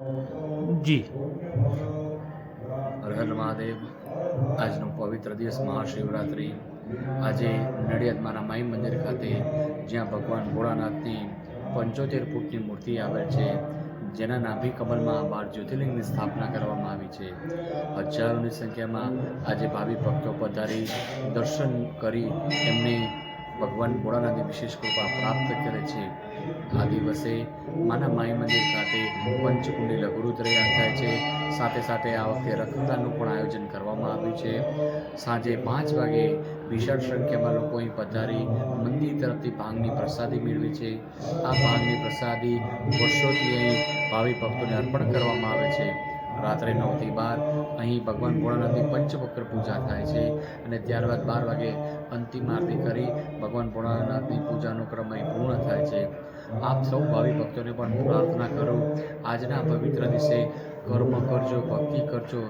જી હર હર મહાદેવ। આજનો પવિત્ર દિવસ મહાશિવરાત્રિ। આજે નડિયાદમાંના માઈ મંદિર ખાતે જ્યાં ભગવાન ભોળાનાથની 75 ફૂટની મૂર્તિ આવેલ છે, જેના નાભી કમલમાં 12 જ્યોતિર્લિંગની સ્થાપના કરવામાં આવી છે। હજારોની સંખ્યામાં આજે ભાવિ ભક્તો પધારી દર્શન કરી એમને ભગવાન ભોળાનાથની વિશેષ કૃપા પ્રાપ્ત કરે છે। આ દિવસે માના માઈ મંદિર ખાતે પંચકુંડી લઘુરુદ્રયાગ થાય છે। સાથે સાથે આ વખતે રક્તદાનનું પણ આયોજન કરવામાં આવ્યું છે। સાંજે 5 વાગે વિશાળ સંખ્યામાં લોકો અહીં પધારી મંદિર તરફથી ભાંગની પ્રસાદી મેળવે છે। આ ભાંગની પ્રસાદી વર્ષોથી અહીં ભાવિ ભક્તોને અર્પણ કરવામાં આવે છે। રાત્રે 9 થી 12 અહીં ભગવાન ભોળાનાથની પંચવક્ર પૂજા થાય છે અને ત્યારબાદ 12 વાગે અંતિમ આરતી કરી ભગવાન ભોળાનાથની પૂજાનો ક્રમ અહીં પૂર્ણ થાય છે। આપ સૌ ભાવિ ભક્તોને પણ પ્રાર્થના કરું, આજના પવિત્ર દિવસે કર્મ કરજો, ભક્તિ કરજો,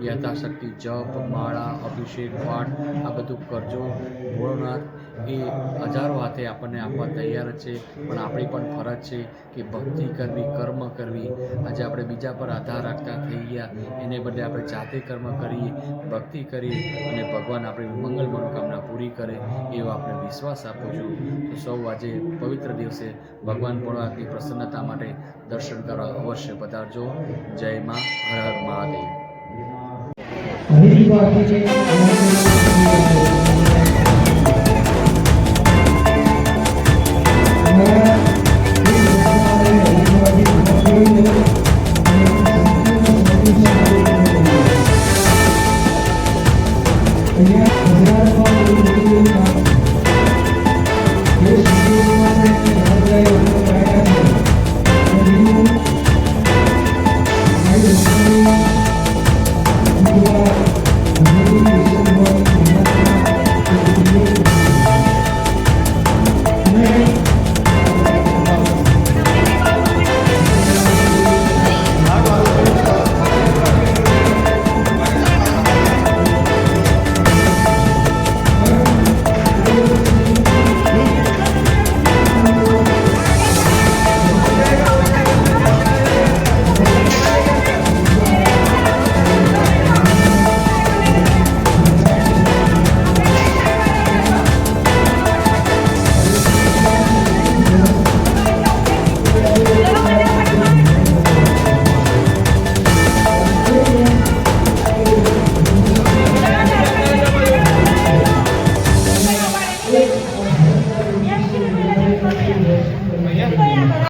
યથાશક્તિ જપ, માળા, અભિષેક, પાઠ આ બધું કરજો। ભોળાનાથ એ હજારો હાથે આપણને આપવા તૈયાર છે, પણ આપણી પણ ફરજ છે કે ભક્તિ કરવી, કર્મ કરવી। આજે આપણે બીજા પર આધાર રાખતા થઈ ગયા, એને બદલે આપણે જાતે કર્મ કરીએ, ભક્તિ કરીએ અને ભગવાન આપણી મંગલ મનોકામના પૂરી કરે એવો આપણે વિશ્વાસ આપું છું। તો સૌ આજે પવિત્ર દિવસે ભગવાન ભોળાનાથની પ્રસન્નતા માટે દર્શન કરવા અવશ્ય પધારજો। જય માં, હર હર મહાદેવ।